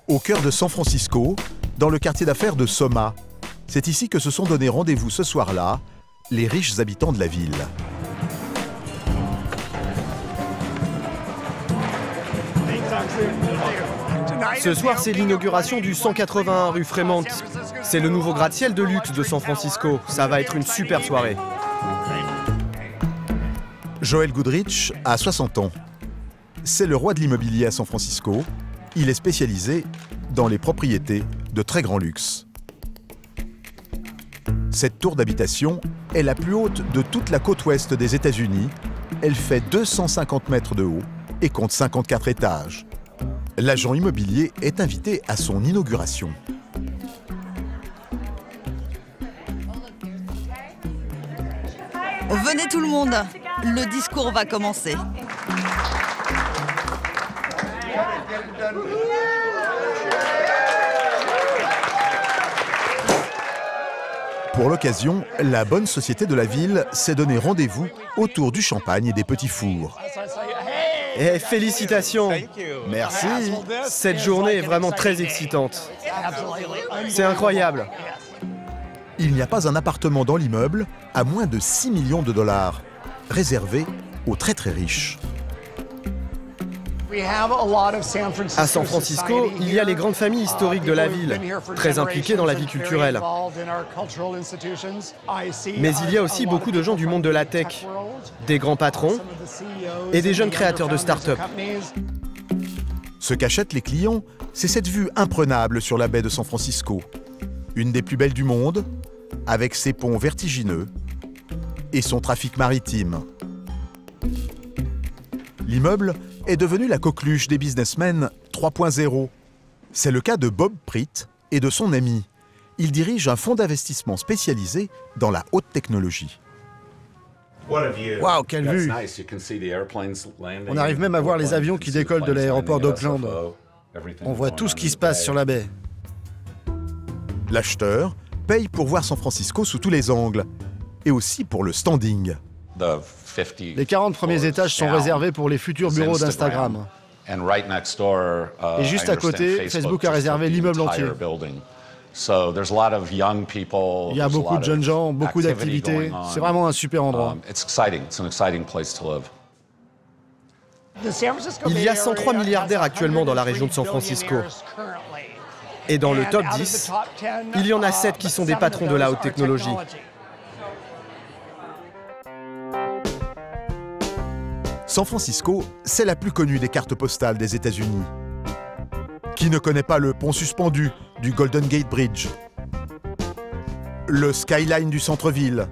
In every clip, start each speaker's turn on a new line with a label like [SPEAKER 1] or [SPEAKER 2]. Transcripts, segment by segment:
[SPEAKER 1] Au cœur de San Francisco, dans le quartier d'affaires de Soma. C'est ici que se sont donné rendez-vous ce soir-là les riches habitants de la ville.
[SPEAKER 2] Ce soir, c'est l'inauguration du 181 rue Fremont. C'est le nouveau gratte-ciel de luxe de San Francisco. Ça va être une super soirée.
[SPEAKER 1] Joel Goodrich a 60 ans. C'est le roi de l'immobilier à San Francisco. Il est spécialisé dans les propriétés de très grand luxe. Cette tour d'habitation est la plus haute de toute la côte ouest des États-Unis. Elle fait 250 mètres de haut et compte 54 étages. L'agent immobilier est invité à son inauguration.
[SPEAKER 3] Venez tout le monde, le discours va commencer.
[SPEAKER 1] Pour l'occasion, la bonne société de la ville s'est donné rendez-vous autour du champagne et des petits fours.
[SPEAKER 2] Et félicitations!
[SPEAKER 4] Merci.
[SPEAKER 2] Cette journée est vraiment très excitante. C'est incroyable.
[SPEAKER 1] Il n'y a pas un appartement dans l'immeuble à moins de 6 millions de dollars, réservé aux très très riches.
[SPEAKER 2] À San Francisco, il y a les grandes familles historiques de la ville, très impliquées dans la vie culturelle. Mais il y a aussi beaucoup de gens du monde de la tech, des grands patrons et des jeunes créateurs de start-up.
[SPEAKER 1] Ce qu'achètent les clients, c'est cette vue imprenable sur la baie de San Francisco. Une des plus belles du monde, avec ses ponts vertigineux et son trafic maritime. L'immeuble est devenu la coqueluche des businessmen 3.0. C'est le cas de Bob Pritt et de son ami. Il dirige un fonds d'investissement spécialisé dans la haute technologie.
[SPEAKER 4] Waouh, quelle vue! On arrive même à voir les avions qui décollent de l'aéroport d'Oakland. On voit tout ce qui se passe sur la baie.
[SPEAKER 1] L'acheteur paye pour voir San Francisco sous tous les angles, et aussi pour le standing.
[SPEAKER 4] Les 40 premiers étages sont réservés pour les futurs bureaux d'Instagram. Et juste à côté, Facebook a réservé l'immeuble entier. Il y a beaucoup de jeunes gens, beaucoup d'activités. C'est vraiment un super endroit.
[SPEAKER 2] Il y a 103 milliardaires actuellement dans la région de San Francisco. Et dans le top 10, il y en a 7 qui sont des patrons de la haute technologie.
[SPEAKER 1] San Francisco, c'est la plus connue des cartes postales des États-Unis. Qui ne connaît pas le pont suspendu du Golden Gate Bridge? Le skyline du centre-ville,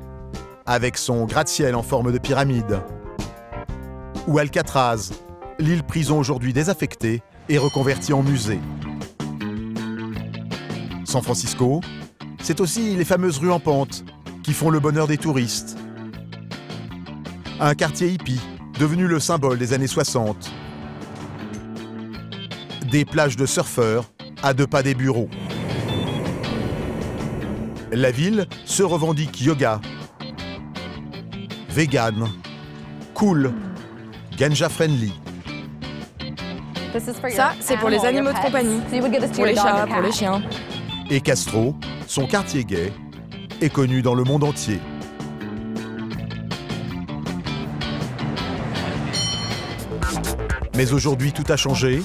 [SPEAKER 1] avec son gratte-ciel en forme de pyramide. Ou Alcatraz, l'île prison aujourd'hui désaffectée et reconvertie en musée. San Francisco, c'est aussi les fameuses rues en pente qui font le bonheur des touristes. Un quartier hippie, devenu le symbole des années 60. Des plages de surfeurs à 2 pas des bureaux. La ville se revendique yoga, vegan, cool, ganja-friendly.
[SPEAKER 5] Ça, c'est pour les animaux de compagnie, pour les chats, pour les chiens.
[SPEAKER 1] Et Castro, son quartier gay, est connu dans le monde entier. Mais aujourd'hui, tout a changé.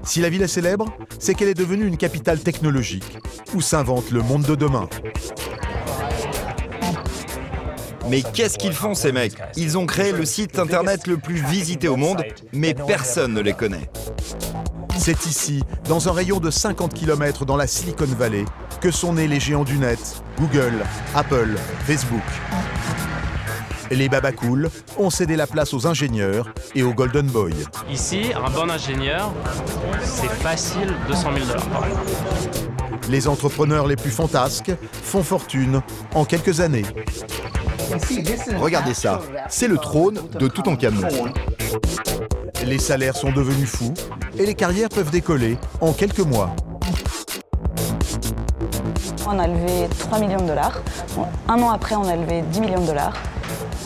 [SPEAKER 1] Si la ville est célèbre, c'est qu'elle est devenue une capitale technologique, où s'invente le monde de demain.
[SPEAKER 6] Mais qu'est-ce qu'ils font ces mecs? Ils ont créé le site internet le plus visité au monde, mais personne ne les connaît.
[SPEAKER 1] C'est ici, dans un rayon de 50 km dans la Silicon Valley, que sont nés les géants du net, Google, Apple, Facebook. Les babacool ont cédé la place aux ingénieurs et aux golden boys.
[SPEAKER 7] Ici, un bon ingénieur, c'est facile 200 000 $.
[SPEAKER 1] Les entrepreneurs les plus fantasques font fortune en quelques années.
[SPEAKER 8] Regardez ça, c'est le trône de Toutankhamon.
[SPEAKER 1] Les salaires sont devenus fous et les carrières peuvent décoller en quelques mois.
[SPEAKER 9] On a levé 3 millions de dollars. Bon, un an après, on a levé 10 millions de dollars.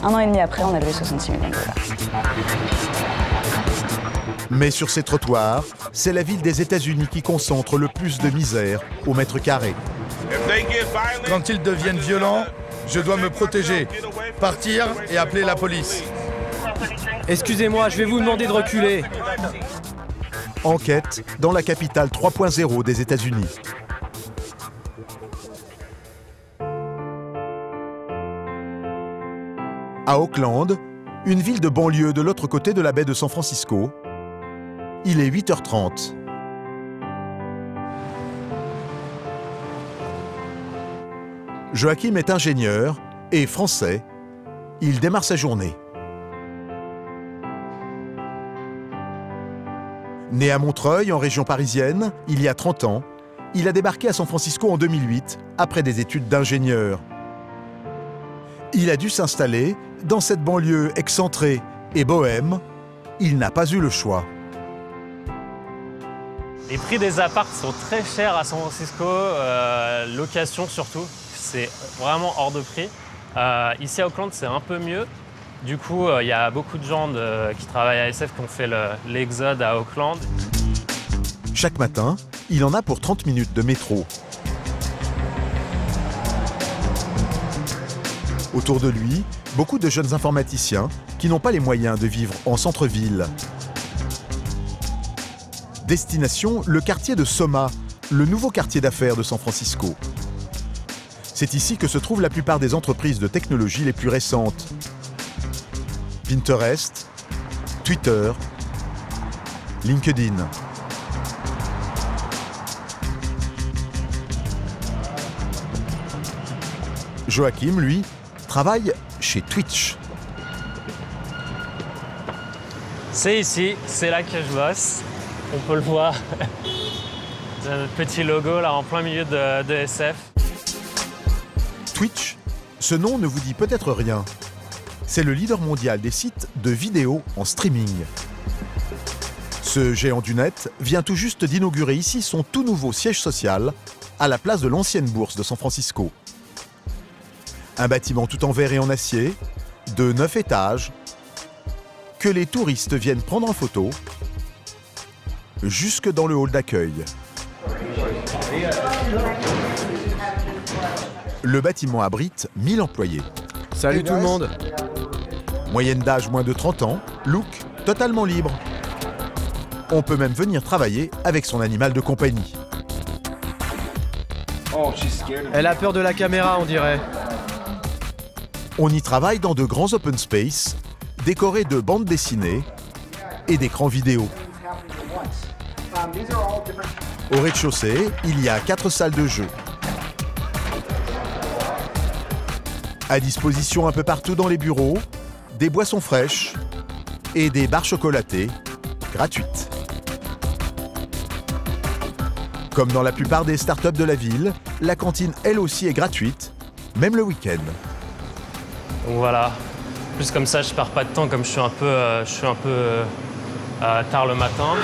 [SPEAKER 9] Un an et demi après, on a levé 66 millions de dollars.
[SPEAKER 1] Mais sur ces trottoirs, c'est la ville des États-Unis qui concentre le plus de misère au mètre carré.
[SPEAKER 10] Quand ils deviennent violents, je dois me protéger, partir et appeler la police.
[SPEAKER 2] Excusez-moi, je vais vous demander de reculer.
[SPEAKER 1] Enquête dans la capitale 3.0 des États-Unis. À Oakland, une ville de banlieue de l'autre côté de la baie de San Francisco, il est 8h30. Joachim est ingénieur et français. Il démarre sa journée. Né à Montreuil, en région parisienne, il y a 30 ans, il a débarqué à San Francisco en 2008, après des études d'ingénieur. Il a dû s'installer dans cette banlieue excentrée et bohème. Il n'a pas eu le choix.
[SPEAKER 7] Les prix des apparts sont très chers à San Francisco, location surtout, c'est vraiment hors de prix. Ici à Oakland, c'est un peu mieux. Du coup, il y a beaucoup de gens qui travaillent à SF qui ont fait l'exode à Oakland.
[SPEAKER 1] Chaque matin, il en a pour 30 minutes de métro. Autour de lui, beaucoup de jeunes informaticiens qui n'ont pas les moyens de vivre en centre-ville. Destination, le quartier de Soma, le nouveau quartier d'affaires de San Francisco. C'est ici que se trouvent la plupart des entreprises de technologie les plus récentes. Pinterest, Twitter, LinkedIn. Joachim, lui, travaille chez Twitch.
[SPEAKER 7] C'est ici, c'est là que je bosse. On peut le voir. Notre petit logo là en plein milieu de SF.
[SPEAKER 1] Twitch, ce nom ne vous dit peut-être rien. C'est le leader mondial des sites de vidéos en streaming. Ce géant du net vient tout juste d'inaugurer ici son tout nouveau siège social à la place de l'ancienne bourse de San Francisco. Un bâtiment tout en verre et en acier, de 9 étages, que les touristes viennent prendre en photo, jusque dans le hall d'accueil. Le bâtiment abrite 1000 employés.
[SPEAKER 2] Salut tout le monde.
[SPEAKER 1] Moyenne d'âge moins de 30 ans, look totalement libre. On peut même venir travailler avec son animal de compagnie.
[SPEAKER 2] Elle a peur de la caméra, on dirait.
[SPEAKER 1] On y travaille dans de grands open space, décorés de bandes dessinées et d'écrans vidéo. Au rez-de-chaussée, il y a 4 salles de jeu. À disposition un peu partout dans les bureaux, des boissons fraîches et des barres chocolatées gratuites. Comme dans la plupart des startups de la ville, la cantine elle aussi est gratuite, même le week-end.
[SPEAKER 7] Donc voilà, plus comme ça je perds pas de temps comme je suis un peu tard le matin.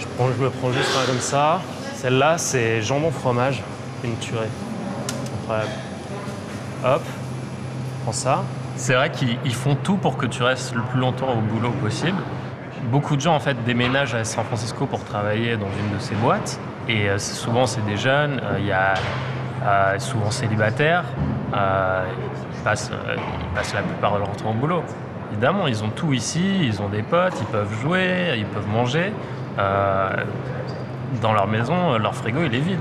[SPEAKER 7] Je me prends juste un comme ça. Celle-là c'est jambon fromage, une tuerie. Incroyable. Hop, prends ça. C'est vrai qu'ils font tout pour que tu restes le plus longtemps au boulot possible. Beaucoup de gens en fait déménagent à San Francisco pour travailler dans une de ces boîtes. Et souvent c'est des jeunes, il y a souvent célibataires. Ils passent la plupart de leur temps au boulot. Évidemment, ils ont tout ici, ils ont des potes, ils peuvent jouer, ils peuvent manger. Dans leur maison, leur frigo, il est vide.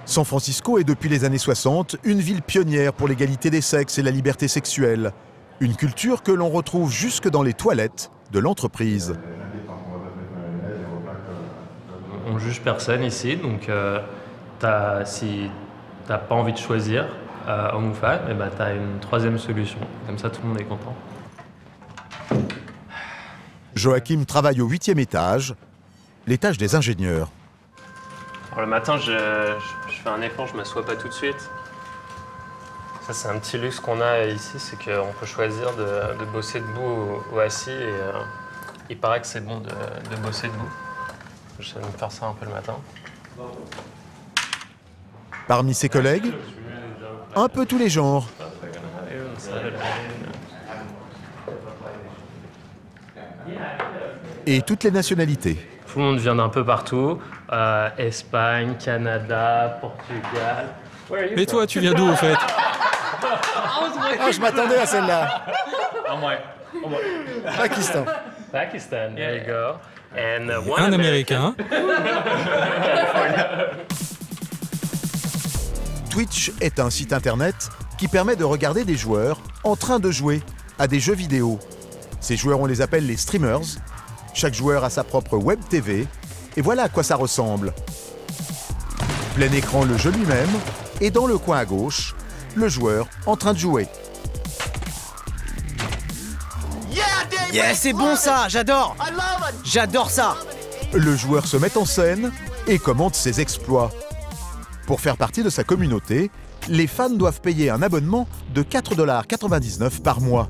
[SPEAKER 1] San Francisco est depuis les années 60 une ville pionnière pour l'égalité des sexes et la liberté sexuelle. Une culture que l'on retrouve jusque dans les toilettes de l'entreprise.
[SPEAKER 7] On juge personne ici, donc si t'as pas envie de choisir homme ou femme, et t'as une troisième solution. Comme ça, tout le monde est content.
[SPEAKER 1] Joachim travaille au 8e étage, l'étage des ingénieurs.
[SPEAKER 7] Alors, le matin, je fais un effort, je m'assois pas tout de suite. Ça, c'est un petit luxe qu'on a ici, c'est qu'on peut choisir de bosser debout ou assis. Et il paraît que c'est bon de bosser debout. Je vais me faire ça un peu le matin.
[SPEAKER 1] Parmi ses collègues, un peu tous les genres. Et toutes les nationalités.
[SPEAKER 7] Tout le monde vient d'un peu partout. Espagne, Canada, Portugal.
[SPEAKER 11] Et toi, tu viens d'où au fait?
[SPEAKER 4] Ah, je m'attendais à celle-là. Pakistan.
[SPEAKER 7] Pakistan, there you go. And,
[SPEAKER 11] Un Américain.
[SPEAKER 1] Twitch est un site internet qui permet de regarder des joueurs en train de jouer à des jeux vidéo. Ces joueurs, on les appelle les streamers. Chaque joueur a sa propre web TV. Et voilà à quoi ça ressemble. Plein écran, le jeu lui-même. Et dans le coin à gauche, le joueur en train de jouer.
[SPEAKER 2] Yeah, c'est bon ça, j'adore. J'adore ça.
[SPEAKER 1] Le joueur se met en scène et commente ses exploits. Pour faire partie de sa communauté, les fans doivent payer un abonnement de 4,99 $ par mois.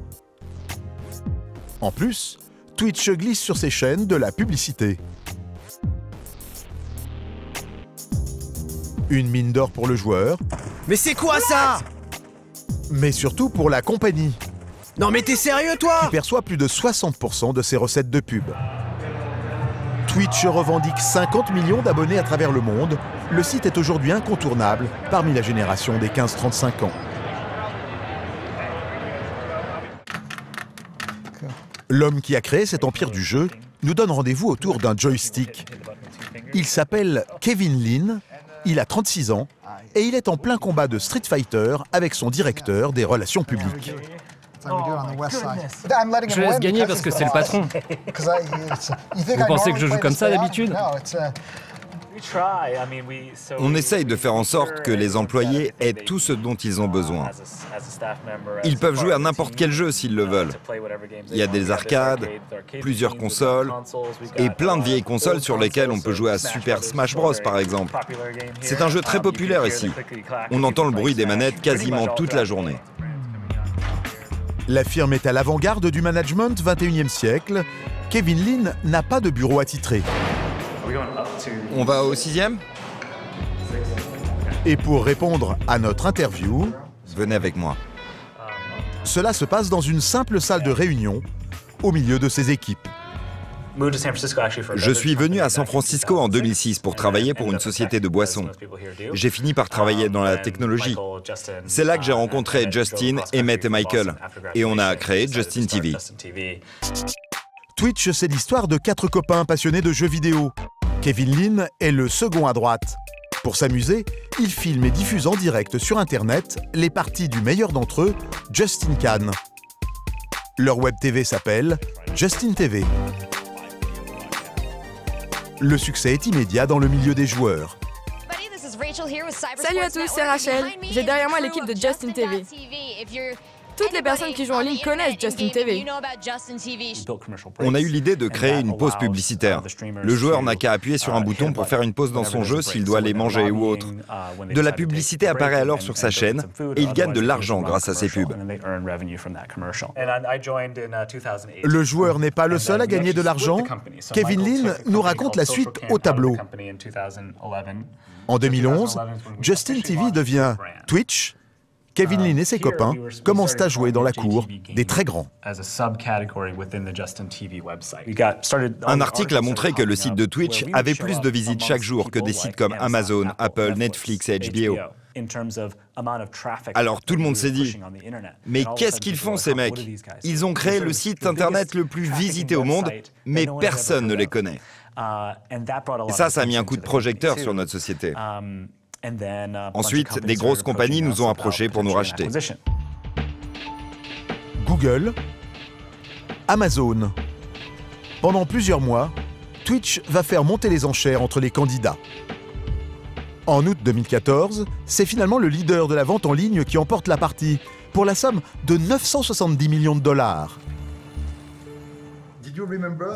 [SPEAKER 1] En plus, Twitch glisse sur ses chaînes de la publicité. Une mine d'or pour le joueur.
[SPEAKER 2] Mais c'est quoi ça?
[SPEAKER 1] Mais surtout pour la compagnie.
[SPEAKER 2] Non mais t'es sérieux toi?
[SPEAKER 1] Qui perçoit plus de 60% de ses recettes de pub. Twitch revendique 50 millions d'abonnés à travers le monde. Le site est aujourd'hui incontournable parmi la génération des 15-35 ans. L'homme qui a créé cet empire du jeu nous donne rendez-vous autour d'un joystick. Il s'appelle Kevin Lin, il a 36 ans et il est en plein combat de Street Fighter avec son directeur des relations publiques.
[SPEAKER 12] Je laisse gagner parce que c'est le patron. Vous pensez que je joue comme ça d'habitude?
[SPEAKER 6] On essaye de faire en sorte que les employés aient tout ce dont ils ont besoin. Ils peuvent jouer à n'importe quel jeu s'ils le veulent. Il y a des arcades, plusieurs consoles et plein de vieilles consoles sur lesquelles on peut jouer à Super Smash Bros par exemple. C'est un jeu très populaire ici. On entend le bruit des manettes quasiment toute la journée.
[SPEAKER 1] La firme est à l'avant-garde du management 21e siècle. Kevin Lin n'a pas de bureau attitré.
[SPEAKER 6] On va au 6e?
[SPEAKER 1] Et pour répondre à notre interview,
[SPEAKER 6] venez avec moi.
[SPEAKER 1] Cela se passe dans une simple salle de réunion, au milieu de ses équipes.
[SPEAKER 6] Je suis venu à San Francisco en 2006 pour travailler pour une société de boissons. J'ai fini par travailler dans la technologie. C'est là que j'ai rencontré Justin, Emmett et Michael. Et on a créé Justin TV.
[SPEAKER 1] Twitch, c'est l'histoire de 4 copains passionnés de jeux vidéo. Kevin Lin est le second à droite. Pour s'amuser, il filme et diffuse en direct sur Internet les parties du meilleur d'entre eux, Justin Can. Leur web TV s'appelle Justin TV. Le succès est immédiat dans le milieu des joueurs.
[SPEAKER 5] Salut à tous, c'est Rachel. J'ai derrière moi l'équipe de Justin TV. Toutes les personnes qui jouent en ligne connaissent Justin TV.
[SPEAKER 6] On a eu l'idée de créer une pause publicitaire. Le joueur n'a qu'à appuyer sur un bouton pour faire une pause dans son jeu s'il doit aller manger ou autre. De la publicité apparaît alors sur sa chaîne et il gagne de l'argent grâce à ses pubs.
[SPEAKER 1] Le joueur n'est pas le seul à gagner de l'argent. Kevin Lin nous raconte la suite au tableau. En 2011, Justin TV devient Twitch. Kevin Lin et ses copains commencent à jouer dans la cour des très grands.
[SPEAKER 6] Un article a montré que le site de Twitch avait plus de visites chaque jour que des sites comme Amazon, Apple, Netflix et HBO. Alors tout le monde s'est dit, mais qu'est-ce qu'ils font ces mecs? Ils ont créé le site internet le plus visité au monde, mais personne ne les connaît. Et ça a mis un coup de projecteur sur notre société. Ensuite, des grosses compagnies nous ont approchés pour nous racheter.
[SPEAKER 1] Google, Amazon. Pendant plusieurs mois, Twitch va faire monter les enchères entre les candidats. En août 2014, c'est finalement le leader de la vente en ligne qui emporte la partie, pour la somme de 970 millions de dollars.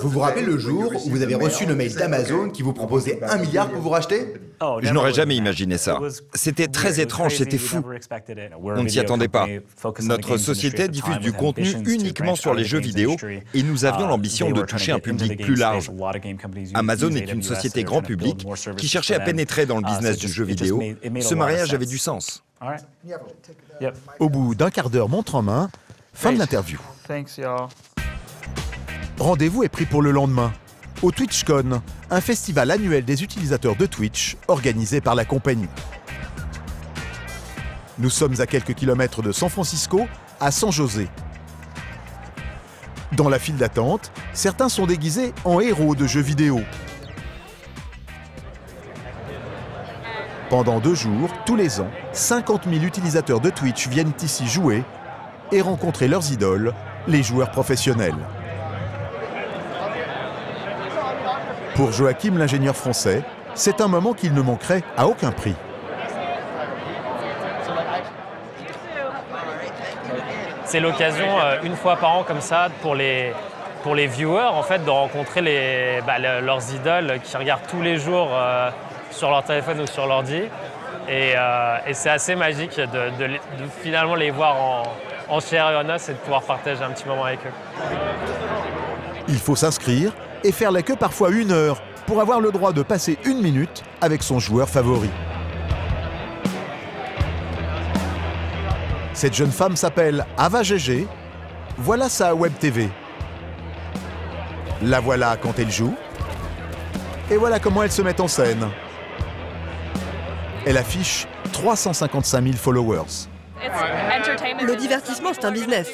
[SPEAKER 8] Vous vous rappelez le jour où vous avez reçu le mail d'Amazon qui vous proposait 1 milliard pour vous racheter?
[SPEAKER 6] Je n'aurais jamais imaginé ça. C'était très étrange, c'était fou. On ne s'y attendait pas. Notre société diffuse du contenu uniquement sur les jeux vidéo et nous avions l'ambition de toucher un public plus large. Amazon est une société grand public qui cherchait à pénétrer dans le business du jeu vidéo. Ce mariage avait du sens.
[SPEAKER 1] Au bout d'un quart d'heure montre en main, fin de l'interview. Rendez-vous est pris pour le lendemain, au TwitchCon, un festival annuel des utilisateurs de Twitch organisé par la compagnie. Nous sommes à quelques kilomètres de San Francisco, à San José. Dans la file d'attente, certains sont déguisés en héros de jeux vidéo. Pendant 2 jours, tous les ans, 50 000 utilisateurs de Twitch viennent ici jouer et rencontrer leurs idoles, les joueurs professionnels. Pour Joachim, l'ingénieur français, c'est un moment qu'il ne manquerait à aucun prix.
[SPEAKER 7] C'est l'occasion, une fois par an comme ça, pour les viewers, en fait, de rencontrer leurs idoles qui regardent tous les jours sur leur téléphone ou sur l'ordi. Et c'est assez magique de finalement les voir en chair et en os et de pouvoir partager un petit moment avec eux.
[SPEAKER 1] Il faut s'inscrire et faire la queue parfois 1 heure pour avoir le droit de passer 1 minute avec son joueur favori. Cette jeune femme s'appelle Ava GG. Voilà sa web TV. La voilà quand elle joue. Et voilà comment elle se met en scène. Elle affiche 355 000 followers.
[SPEAKER 13] Le divertissement, c'est un business.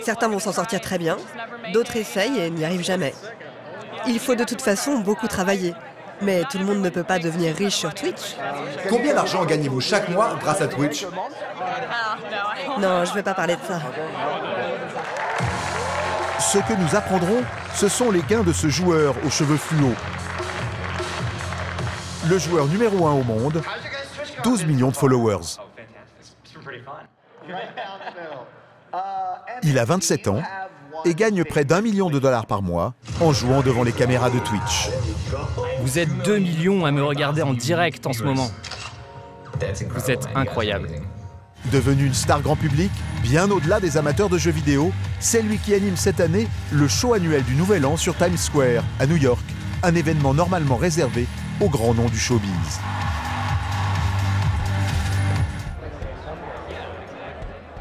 [SPEAKER 13] Certains vont s'en sortir très bien, d'autres essayent et n'y arrivent jamais. Il faut de toute façon beaucoup travailler. Mais tout le monde ne peut pas devenir riche sur Twitch.
[SPEAKER 8] Combien d'argent gagnez-vous chaque mois grâce à Twitch?
[SPEAKER 13] Non, je ne vais pas parler de ça.
[SPEAKER 1] Ce que nous apprendrons, ce sont les gains de ce joueur aux cheveux fluo. Le joueur numéro 1 au monde, 12 millions de followers. Il a 27 ans et gagne près d'1 million de dollars par mois en jouant devant les caméras de Twitch.
[SPEAKER 12] Vous êtes 2 millions à me regarder en direct en ce moment. Vous êtes incroyable.
[SPEAKER 1] Devenu une star grand public, bien au-delà des amateurs de jeux vidéo, c'est lui qui anime cette année le show annuel du Nouvel An sur Times Square, à New York, un événement normalement réservé aux grands noms du showbiz.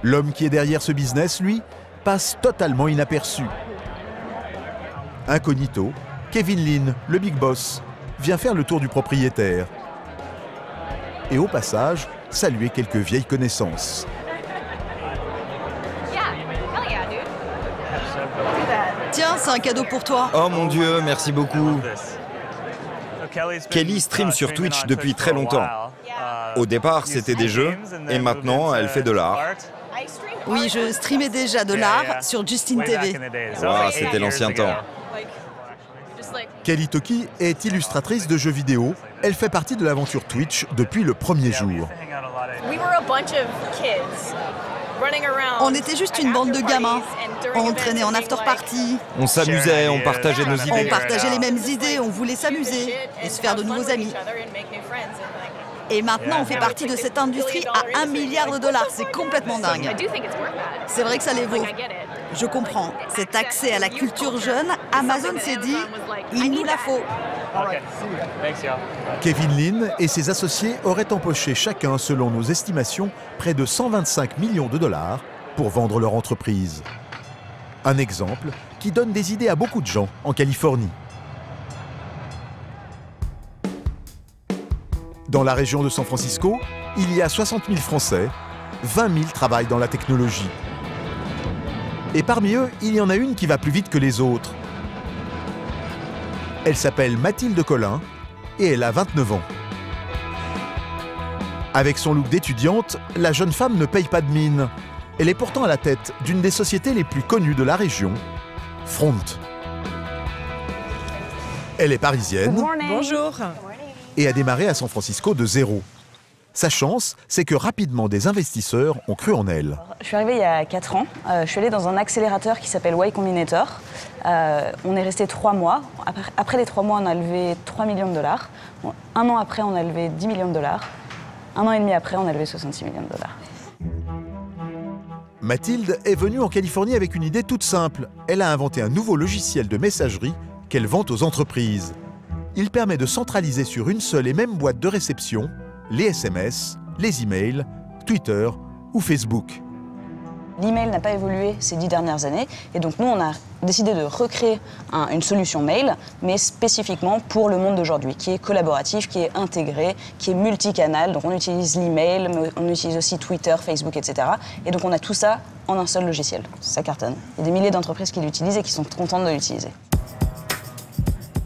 [SPEAKER 1] L'homme qui est derrière ce business, lui, passe totalement inaperçu. Incognito, Kevin Lin, le big boss, vient faire le tour du propriétaire. Et au passage, saluer quelques vieilles connaissances.
[SPEAKER 3] Tiens, c'est un cadeau pour toi.
[SPEAKER 6] Oh mon Dieu, merci beaucoup. Kelly stream sur Twitch depuis très longtemps. Au départ, c'était des jeux, et maintenant, elle fait de l'art.
[SPEAKER 3] Oui, je streamais déjà de l'art sur Justin TV.
[SPEAKER 6] Wow, c'était l'ancien temps.
[SPEAKER 1] Kelly Toki est illustratrice de jeux vidéo. Elle fait partie de l'aventure Twitch depuis le premier jour.
[SPEAKER 3] On était juste une bande de gamins. On traînait en after-party.
[SPEAKER 6] On s'amusait, on partageait nos idées.
[SPEAKER 3] On partageait les mêmes idées, on voulait s'amuser et se faire de nouveaux amis. Et maintenant, on fait partie de cette industrie à 1 milliard de dollars. C'est complètement dingue. C'est vrai que ça les vaut. Je comprends. Cet accès à la culture jeune, Amazon s'est dit, il nous la faut.
[SPEAKER 1] Kevin Lin et ses associés auraient empoché chacun, selon nos estimations, près de 125 millions de dollars pour vendre leur entreprise. Un exemple qui donne des idées à beaucoup de gens en Californie. Dans la région de San Francisco, il y a 60 000 Français, 20 000 travaillent dans la technologie. Et parmi eux, il y en a une qui va plus vite que les autres. Elle s'appelle Mathilde Collin et elle a 29 ans. Avec son look d'étudiante, la jeune femme ne paye pas de mine. Elle est pourtant à la tête d'une des sociétés les plus connues de la région, Front. Elle est parisienne.
[SPEAKER 13] Bonjour.
[SPEAKER 1] Et a démarré à San Francisco de zéro. Sa chance, c'est que rapidement des investisseurs ont cru en elle.
[SPEAKER 9] Je suis arrivée il y a 4 ans. Je suis allée dans un accélérateur qui s'appelle Y Combinator. On est resté 3 mois. Après les 3 mois, on a levé 3 millions de dollars. 1 an après, on a levé 10 millions de dollars. 1 an et demi après, on a levé 66 millions de dollars.
[SPEAKER 1] Mathilde est venue en Californie avec une idée toute simple. Elle a inventé un nouveau logiciel de messagerie qu'elle vend aux entreprises. Il permet de centraliser sur une seule et même boîte de réception les SMS, les emails, Twitter ou Facebook.
[SPEAKER 9] L'email n'a pas évolué ces 10 dernières années et donc nous on a décidé de recréer une solution mail, mais spécifiquement pour le monde d'aujourd'hui, qui est collaboratif, qui est intégré, qui est multicanal. Donc on utilise l'email, mais on utilise aussi Twitter, Facebook, etc. Et donc on a tout ça en un seul logiciel. Ça cartonne. Il y a des milliers d'entreprises qui l'utilisent et qui sont contentes de l'utiliser.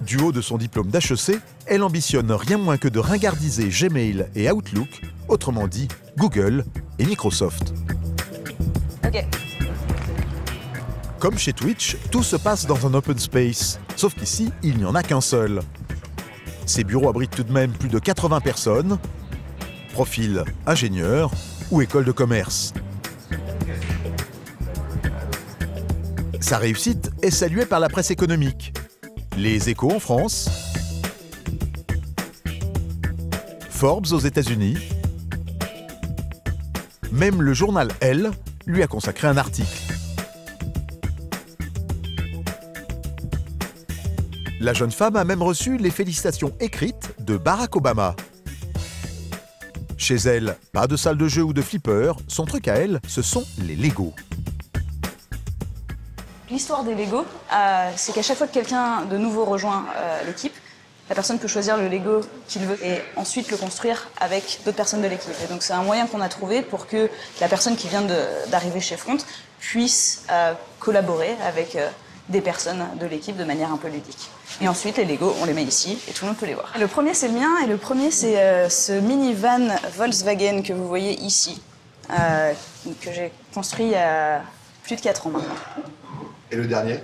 [SPEAKER 1] Du haut de son diplôme d'HEC, elle ambitionne rien moins que de ringardiser Gmail et Outlook, autrement dit Google et Microsoft.
[SPEAKER 9] Ok.
[SPEAKER 1] Comme chez Twitch, tout se passe dans un open space, sauf qu'ici, il n'y en a qu'un seul. Ces bureaux abritent tout de même plus de 80 personnes, profil ingénieur ou école de commerce. Sa réussite est saluée par la presse économique. Les Échos en France, Forbes aux États-Unis, même le journal Elle lui a consacré un article. La jeune femme a même reçu les félicitations écrites de Barack Obama. Chez elle, pas de salle de jeu ou de flipper, son truc à elle, ce sont les Legos.
[SPEAKER 9] L'histoire des Legos, c'est qu'à chaque fois que quelqu'un de nouveau rejoint l'équipe, la personne peut choisir le Lego qu'il veut et ensuite le construire avec d'autres personnes de l'équipe. Et donc c'est un moyen qu'on a trouvé pour que la personne qui vient d'arriver chez Front puisse collaborer avec des personnes de l'équipe de manière un peu ludique. Et ensuite, les Lego, on les met ici et tout le monde peut les voir. Le premier, c'est le mien et le premier, c'est ce minivan Volkswagen que vous voyez ici, que j'ai construit il y a plus de 4 ans maintenant.
[SPEAKER 4] Et le dernier?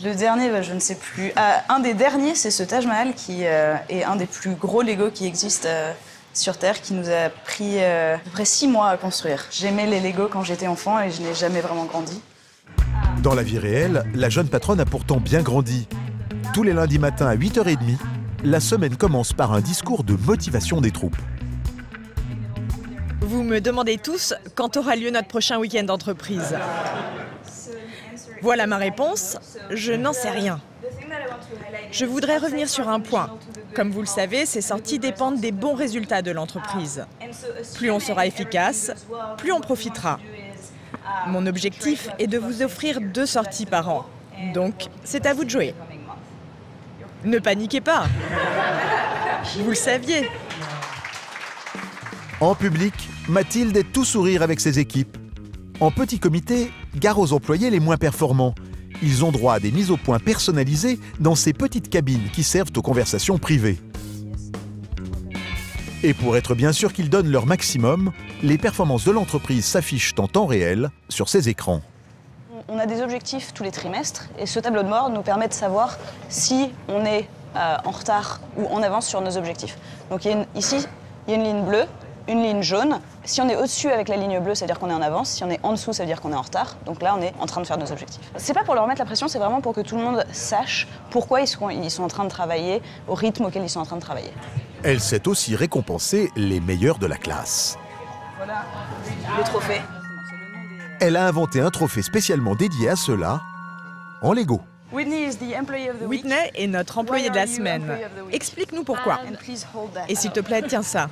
[SPEAKER 9] Le dernier, je ne sais plus. Un des derniers, c'est ce Taj Mahal qui est un des plus gros Lego qui existent sur Terre, qui nous a pris à peu près 6 mois à construire. J'aimais les Lego quand j'étais enfant et je n'ai jamais vraiment grandi.
[SPEAKER 1] Dans la vie réelle, la jeune patronne a pourtant bien grandi. Tous les lundis matins à 8h30, la semaine commence par un discours de motivation des troupes.
[SPEAKER 14] Vous me demandez tous quand aura lieu notre prochain week-end d'entreprise. Voilà ma réponse, je n'en sais rien. Je voudrais revenir sur un point. Comme vous le savez, ces sorties dépendent des bons résultats de l'entreprise. Plus on sera efficace, plus on profitera. Mon objectif est de vous offrir 2 sorties par an. Donc, c'est à vous de jouer. Ne paniquez pas. Vous le saviez.
[SPEAKER 1] En public, Mathilde est tout sourire avec ses équipes. En petit comité, gare aux employés les moins performants. Ils ont droit à des mises au point personnalisées dans ces petites cabines qui servent aux conversations privées. Et pour être bien sûr qu'ils donnent leur maximum, les performances de l'entreprise s'affichent en temps réel sur ces écrans.
[SPEAKER 9] On a des objectifs tous les trimestres et ce tableau de bord nous permet de savoir si on est en retard ou en avance sur nos objectifs. Donc ici, il y a une ligne bleue, une ligne jaune. Si on est au-dessus avec la ligne bleue, ça veut dire qu'on est en avance. Si on est en dessous, ça veut dire qu'on est en retard. Donc là, on est en train de faire nos objectifs. C'est pas pour leur mettre la pression, c'est vraiment pour que tout le monde sache pourquoi ils sont en train de travailler, au rythme auquel ils sont en train de travailler.
[SPEAKER 1] Elle sait aussi récompenser les meilleurs de la classe.
[SPEAKER 9] Voilà le trophée.
[SPEAKER 1] Elle a inventé un trophée spécialement dédié à cela, en Lego.
[SPEAKER 14] Whitney est notre employé de la semaine. Explique-nous pourquoi. Et s'il te plaît, tiens ça.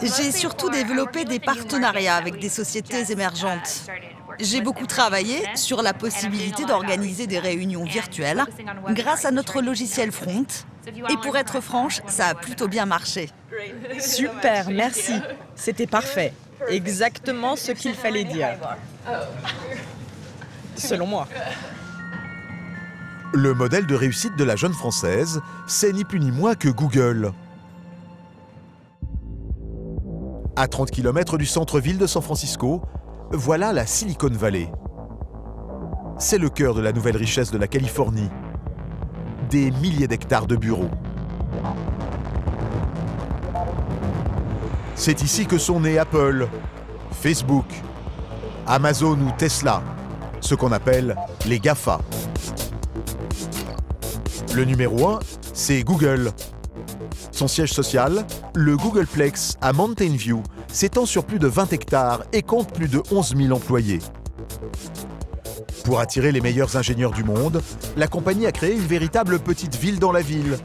[SPEAKER 3] J'ai surtout développé des partenariats avec des sociétés émergentes. J'ai beaucoup travaillé sur la possibilité d'organiser des réunions virtuelles grâce à notre logiciel Front. Et pour être franche, ça a plutôt bien marché.
[SPEAKER 14] Super, merci. C'était parfait. Exactement ce qu'il fallait dire. Selon moi.
[SPEAKER 1] Le modèle de réussite de la jeune Française, c'est ni plus ni moins que Google. À 30 km du centre-ville de San Francisco, voilà la Silicon Valley. C'est le cœur de la nouvelle richesse de la Californie. Des milliers d'hectares de bureaux. C'est ici que sont nés Apple, Facebook, Amazon ou Tesla, ce qu'on appelle les GAFA. Le numéro 1, c'est Google. Son siège social, le Googleplex à Mountain View, s'étend sur plus de 20 hectares et compte plus de 11 000 employés. Pour attirer les meilleurs ingénieurs du monde, la compagnie a créé une véritable petite ville dans la ville.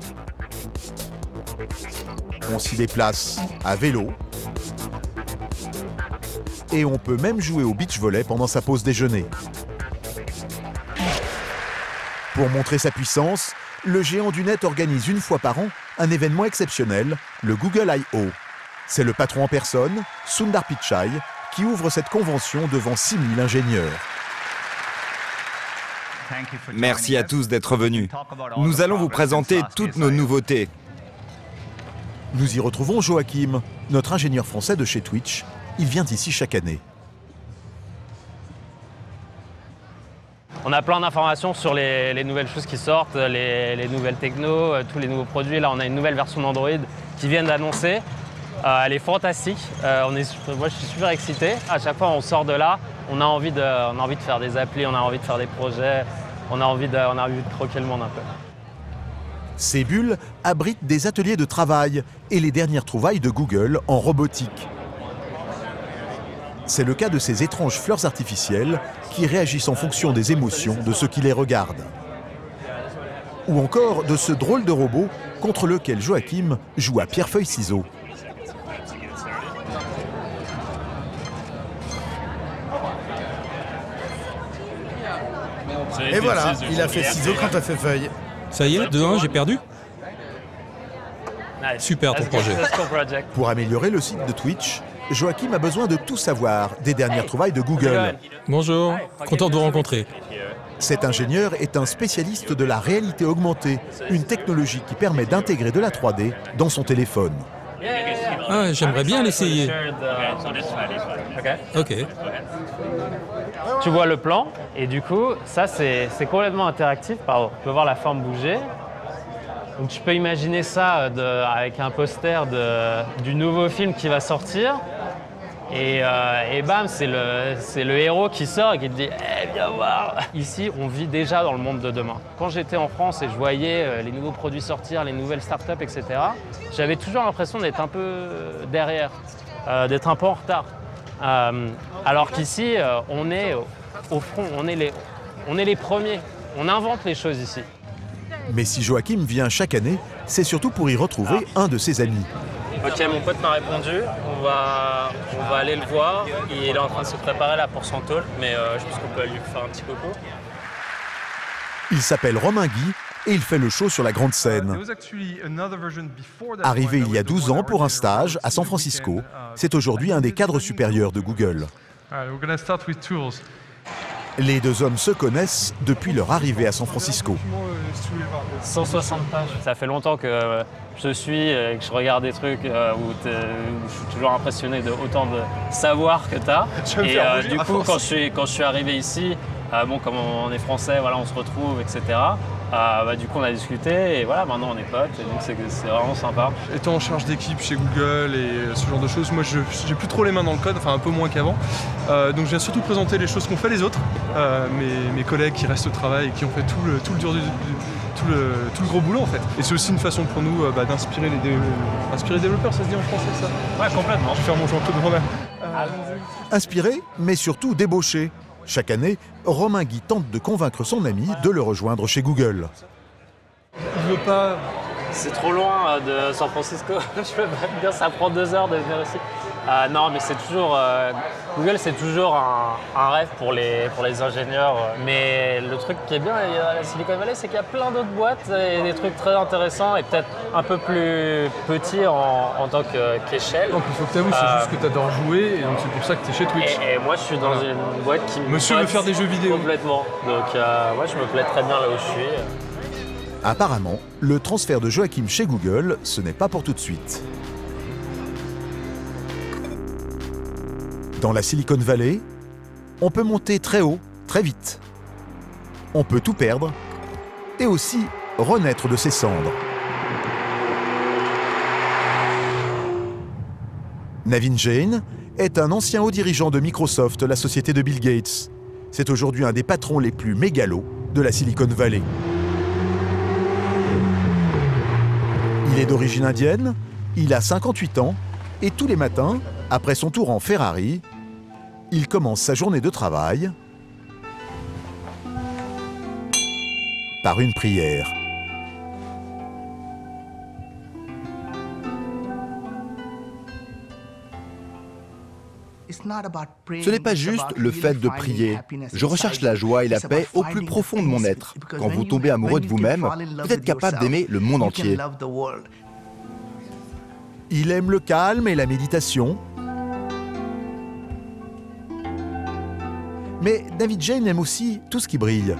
[SPEAKER 1] On s'y déplace à vélo, et on peut même jouer au beach volley pendant sa pause déjeuner. Pour montrer sa puissance, le géant du net organise une fois par an un événement exceptionnel, le Google I.O. C'est le patron en personne, Sundar Pichai, qui ouvre cette convention devant 6000 ingénieurs.
[SPEAKER 6] Merci à tous d'être venus. Nous allons vous présenter toutes nos nouveautés.
[SPEAKER 1] Nous y retrouvons Joachim, notre ingénieur français de chez Twitch. Il vient ici chaque année.
[SPEAKER 7] On a plein d'informations sur les nouvelles choses qui sortent, les nouvelles technos, tous les nouveaux produits. Là, on a une nouvelle version d'Android qui vient d'annoncer. Elle est fantastique. Moi, je suis super excité. À chaque fois, on sort de là, on a envie de faire des applis, on a envie de faire des projets, on a envie de croquer le monde un peu.
[SPEAKER 1] Ces bulles abritent des ateliers de travail et les dernières trouvailles de Google en robotique. C'est le cas de ces étranges fleurs artificielles qui réagissent en fonction des émotions de ceux qui les regardent. Ou encore de ce drôle de robot contre lequel Joachim joue à pierre-feuille-ciseaux.
[SPEAKER 10] Et voilà, il a fait ciseaux quand t'as fait feuille.
[SPEAKER 11] Ça y est, 2-1, j'ai perdu? Super ton projet.
[SPEAKER 1] Pour améliorer le site de Twitch, Joachim a besoin de tout savoir des dernières trouvailles de Google.
[SPEAKER 11] Bonjour, content de vous rencontrer.
[SPEAKER 1] Cet ingénieur est un spécialiste de la réalité augmentée, une technologie qui permet d'intégrer de la 3D dans son téléphone.
[SPEAKER 11] Ah, j'aimerais bien l'essayer. Ok.
[SPEAKER 7] Tu vois le plan, et du coup, ça c'est complètement interactif. Pardon. Tu peux voir la forme bouger. Donc tu peux imaginer ça avec un poster du nouveau film qui va sortir. Et bam, c'est le héros qui sort et qui te dit « viens voir !» Ici, on vit déjà dans le monde de demain. Quand j'étais en France et je voyais les nouveaux produits sortir, les nouvelles startups, etc., j'avais toujours l'impression d'être un peu derrière, d'être un peu en retard. Alors qu'ici, on est au front, on est les premiers. On invente les choses ici.
[SPEAKER 1] Mais si Joachim vient chaque année, c'est surtout pour y retrouver un de ses amis.
[SPEAKER 7] Ok, mon pote m'a répondu, on va aller le voir. Il est en train de se préparer là pour son talk, mais je pense qu'on peut lui faire un petit coucou.
[SPEAKER 1] Il s'appelle Romain Guy et il fait le show sur la grande scène. Arrivé il y a 12 ans pour un stage à San Francisco, c'est aujourd'hui un des cadres supérieurs de Google. Les deux hommes se connaissent depuis leur arrivée à San Francisco.
[SPEAKER 7] 160 pages. Ça fait longtemps que je te suis et que je regarde des trucs où je suis toujours impressionné de autant de savoir que tu as. Et du coup, quand je suis arrivé ici, comme on est français, voilà, on se retrouve, etc. Du coup, on a discuté et voilà, maintenant on est potes, et donc c'est vraiment sympa.
[SPEAKER 15] Étant en charge d'équipe chez Google et ce genre de choses, moi j'ai plus trop les mains dans le code, enfin un peu moins qu'avant. Donc je viens surtout présenter les choses qu'ont fait les autres, mes collègues qui restent au travail et qui ont fait tout le gros boulot en fait. Et c'est aussi une façon pour nous d'inspirer les développeurs, ça se dit en français ça?
[SPEAKER 7] Ouais, complètement.
[SPEAKER 15] Je vais faire mon Jean-Claude Romain.
[SPEAKER 1] Inspiré, mais surtout débauché. Chaque année, Romain Guy tente de convaincre son ami de le rejoindre chez Google.
[SPEAKER 15] Je veux pas...
[SPEAKER 7] C'est trop loin de San Francisco. Je peux pas te dire, ça prend 2 heures de venir ici. Non, mais c'est toujours... Google, c'est toujours un rêve pour les ingénieurs. Mais le truc qui est bien à la Silicon Valley, c'est qu'il y a plein d'autres boîtes et des trucs très intéressants et peut-être un peu plus petits en tant qu'échelle.
[SPEAKER 15] Donc il faut que tu avoues, c'est juste que tu adores jouer et donc c'est pour ça que tu es chez Twitch.
[SPEAKER 7] Et moi, je suis dans une boîte qui me...
[SPEAKER 15] Monsieur veut faire des jeux vidéo.
[SPEAKER 7] Complètement. Donc moi, je me plais très bien là où je suis.
[SPEAKER 1] Apparemment, le transfert de Joachim chez Google, ce n'est pas pour tout de suite. Dans la Silicon Valley, on peut monter très haut, très vite. On peut tout perdre et aussi renaître de ses cendres. Navin Jain est un ancien haut dirigeant de Microsoft, la société de Bill Gates. C'est aujourd'hui un des patrons les plus mégalos de la Silicon Valley. Il est d'origine indienne, il a 58 ans et tous les matins, après son tour en Ferrari, il commence sa journée de travail par une prière.
[SPEAKER 16] Ce n'est pas juste le fait de prier. Je recherche la joie et la paix au plus profond de mon être. Quand vous tombez amoureux de vous-même, vous êtes capable d'aimer le monde entier.
[SPEAKER 1] Il aime le calme et la méditation. Mais David Jayne aime aussi tout ce qui brille.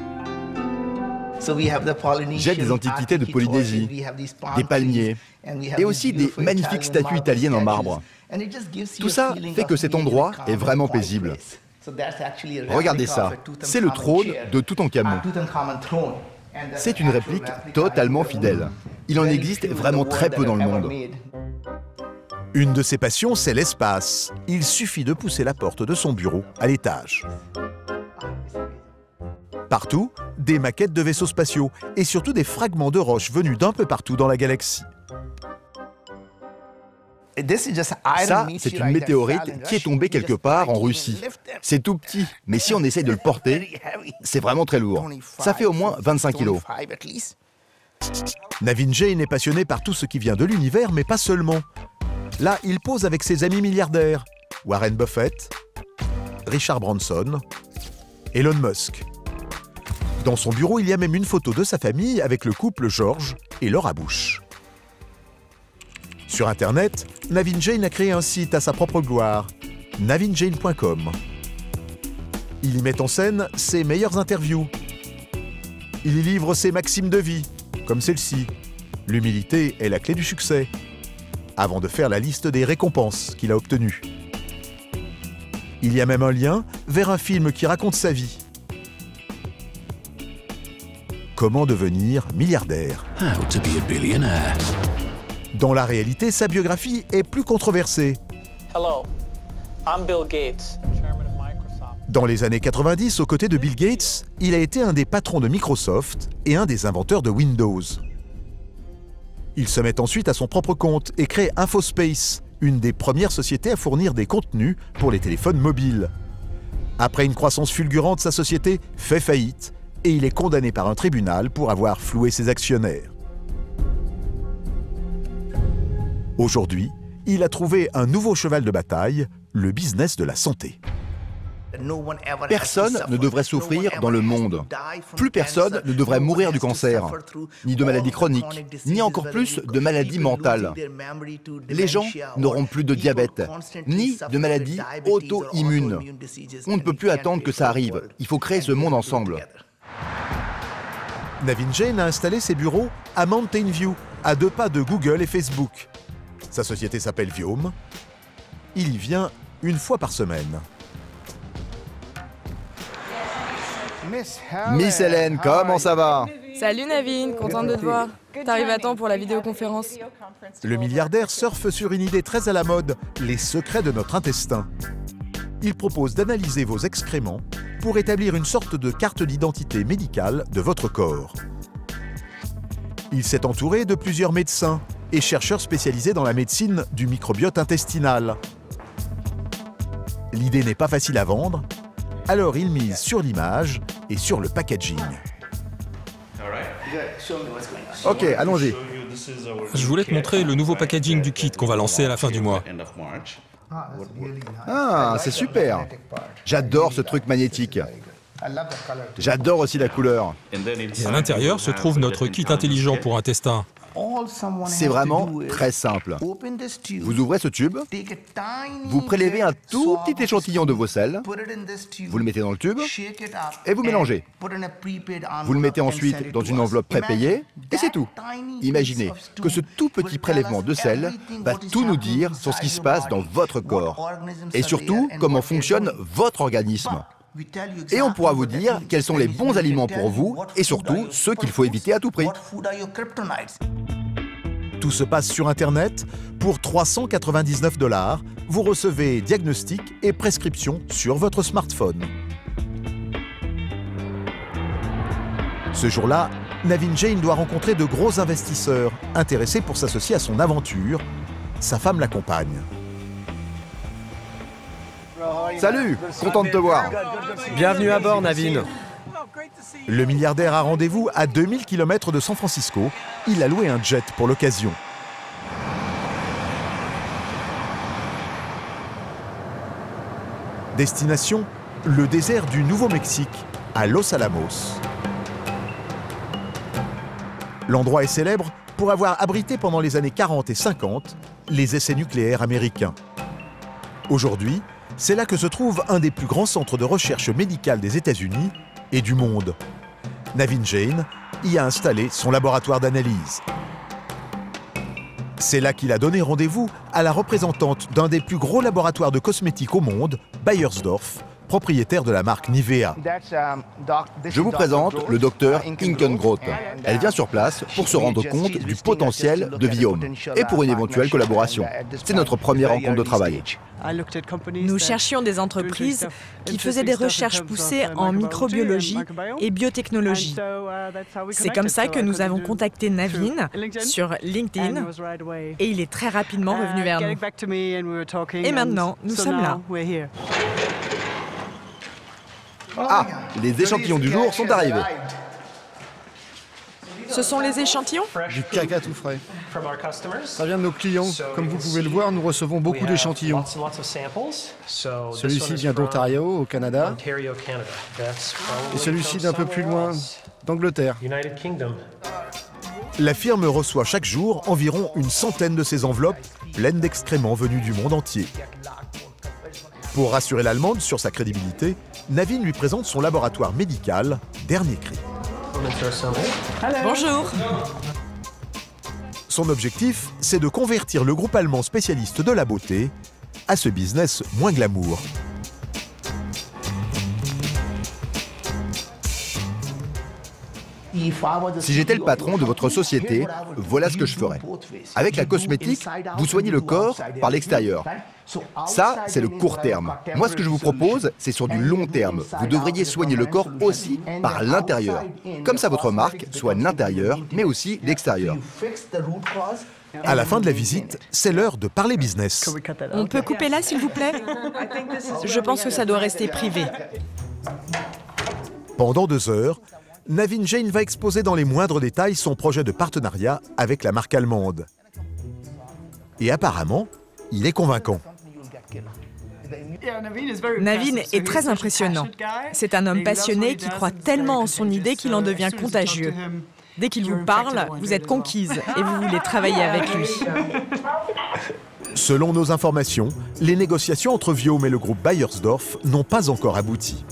[SPEAKER 16] J'ai des antiquités de Polynésie, des palmiers et aussi des magnifiques statues italiennes en marbre. Tout ça fait que cet endroit est vraiment paisible. Regardez ça, c'est le trône de Toutankhamon. C'est une réplique totalement fidèle. Il en existe vraiment très peu dans le monde.
[SPEAKER 1] Une de ses passions, c'est l'espace. Il suffit de pousser la porte de son bureau à l'étage. Partout, des maquettes de vaisseaux spatiaux et surtout des fragments de roches venus d'un peu partout dans la galaxie.
[SPEAKER 16] Ça, c'est une météorite qui est tombée quelque part en Russie. C'est tout petit, mais si on essaye de le porter, c'est vraiment très lourd. Ça fait au moins 25 kilos.
[SPEAKER 1] Navin Jayne est passionné par tout ce qui vient de l'univers, mais pas seulement. Là, il pose avec ses amis milliardaires, Warren Buffett, Richard Branson, Elon Musk. Dans son bureau, il y a même une photo de sa famille avec le couple George et Laura Bush. Sur Internet, Navin Jayne a créé un site à sa propre gloire, navinjayne.com. Il y met en scène ses meilleures interviews. Il y livre ses maximes de vie, comme celle-ci. L'humilité est la clé du succès. Avant de faire la liste des récompenses qu'il a obtenues. Il y a même un lien vers un film qui raconte sa vie. Comment devenir milliardaire.
[SPEAKER 17] How to be a billionaire.
[SPEAKER 1] Dans la réalité, sa biographie est plus controversée.
[SPEAKER 18] Hello, I'm Bill Gates, chairman of Microsoft.
[SPEAKER 1] Dans les années 90, aux côtés de Bill Gates, il a été un des patrons de Microsoft et un des inventeurs de Windows. Il se met ensuite à son propre compte et crée InfoSpace, une des premières sociétés à fournir des contenus pour les téléphones mobiles. Après une croissance fulgurante, sa société fait faillite et il est condamné par un tribunal pour avoir floué ses actionnaires. Aujourd'hui, il a trouvé un nouveau cheval de bataille, le business de la santé.
[SPEAKER 16] Personne ne devrait souffrir dans le monde. Plus personne ne devrait mourir du cancer, ni de maladies chroniques, ni encore plus de maladies mentales. Les gens n'auront plus de diabète, ni de maladies auto-immunes. On ne peut plus attendre que ça arrive. Il faut créer ce monde ensemble.
[SPEAKER 1] Navin Jayne a installé ses bureaux à Mountain View, à 2 pas de Google et Facebook. Sa société s'appelle Viome. Il y vient une fois par semaine.
[SPEAKER 16] Miss Hélène, comment ça va?
[SPEAKER 5] Salut Navin, contente de te voir. T'arrives à temps pour la vidéoconférence.
[SPEAKER 1] Le milliardaire surfe sur une idée très à la mode, les secrets de notre intestin. Il propose d'analyser vos excréments pour établir une sorte de carte d'identité médicale de votre corps. Il s'est entouré de plusieurs médecins et chercheurs spécialisés dans la médecine du microbiote intestinal. L'idée n'est pas facile à vendre, alors il mise sur l'image et sur le packaging.
[SPEAKER 16] Ok, allons-y.
[SPEAKER 11] Je voulais te montrer le nouveau packaging du kit qu'on va lancer à la fin du mois.
[SPEAKER 16] Ah, c'est super. J'adore ce truc magnétique. J'adore aussi la couleur.
[SPEAKER 11] Et à l'intérieur se trouve notre kit intelligent pour intestin.
[SPEAKER 16] C'est vraiment très simple. Vous ouvrez ce tube, vous prélevez un tout petit échantillon de vos selles, vous le mettez dans le tube et vous mélangez. Vous le mettez ensuite dans une enveloppe prépayée et c'est tout. Imaginez que ce tout petit prélèvement de sel va tout nous dire sur ce qui se passe dans votre corps et surtout comment fonctionne votre organisme. Et on pourra vous dire quels sont les bons aliments pour vous et surtout ceux qu'il faut éviter à tout prix.
[SPEAKER 1] Tout se passe sur Internet. Pour 399 $, vous recevez diagnostic et prescription sur votre smartphone. Ce jour-là, Navin Jayne doit rencontrer de gros investisseurs intéressés pour s'associer à son aventure. Sa femme l'accompagne.
[SPEAKER 16] Salut, content de te voir.
[SPEAKER 2] Bienvenue à bord, Navin.
[SPEAKER 1] Le milliardaire a rendez-vous à 2000 km de San Francisco. Il a loué un jet pour l'occasion. Destination, le désert du Nouveau-Mexique, à Los Alamos. L'endroit est célèbre pour avoir abrité pendant les années 40 et 50 les essais nucléaires américains. Aujourd'hui, c'est là que se trouve un des plus grands centres de recherche médicale des États-Unis et du monde. Navin Jain y a installé son laboratoire d'analyse. C'est là qu'il a donné rendez-vous à la représentante d'un des plus gros laboratoires de cosmétiques au monde, Beiersdorf, propriétaire de la marque Nivea.
[SPEAKER 16] Je vous présente le docteur Inkengroth. Elle vient sur place pour se rendre compte du potentiel de Viome et pour une éventuelle collaboration. C'est notre première rencontre de travail.
[SPEAKER 14] Nous cherchions des entreprises qui faisaient des recherches poussées en microbiologie et biotechnologie. C'est comme ça que nous avons contacté Navin sur LinkedIn et il est très rapidement revenu vers nous. Et maintenant, nous sommes là.
[SPEAKER 16] Ah, les échantillons du jour sont arrivés.
[SPEAKER 14] Ce sont les échantillons?
[SPEAKER 4] Du caca tout frais. Ça vient de nos clients. Comme vous pouvez le voir, nous recevons beaucoup d'échantillons. Celui-ci vient d'Ontario, au Canada. Et celui-ci d'un peu plus loin, d'Angleterre.
[SPEAKER 1] La firme reçoit chaque jour environ une centaine de ces enveloppes pleines d'excréments venus du monde entier. Pour rassurer l'Allemande sur sa crédibilité, Navin lui présente son laboratoire médical, Dernier Cri.
[SPEAKER 14] Bonjour.
[SPEAKER 1] Son objectif, c'est de convertir le groupe allemand spécialiste de la beauté à ce business moins glamour.
[SPEAKER 16] Si j'étais le patron de votre société, voilà ce que je ferais. Avec la cosmétique, vous soignez le corps par l'extérieur. Ça, c'est le court terme. Moi, ce que je vous propose, c'est sur du long terme. Vous devriez soigner le corps aussi par l'intérieur. Comme ça, votre marque soigne l'intérieur, mais aussi l'extérieur.
[SPEAKER 1] À la fin de la visite, c'est l'heure de parler business.
[SPEAKER 14] On peut couper là, s'il vous plaît? Je pense que ça doit rester privé.
[SPEAKER 1] Pendant 2 heures, Navin Jain va exposer dans les moindres détails son projet de partenariat avec la marque allemande. Et apparemment, il est convaincant.
[SPEAKER 14] Navin est très impressionnant. C'est un homme passionné qui croit tellement en son idée qu'il en devient contagieux. Dès qu'il vous parle, vous êtes conquise et vous voulez travailler avec lui.
[SPEAKER 1] Selon nos informations, les négociations entre Viome et le groupe Beiersdorf n'ont pas encore abouti.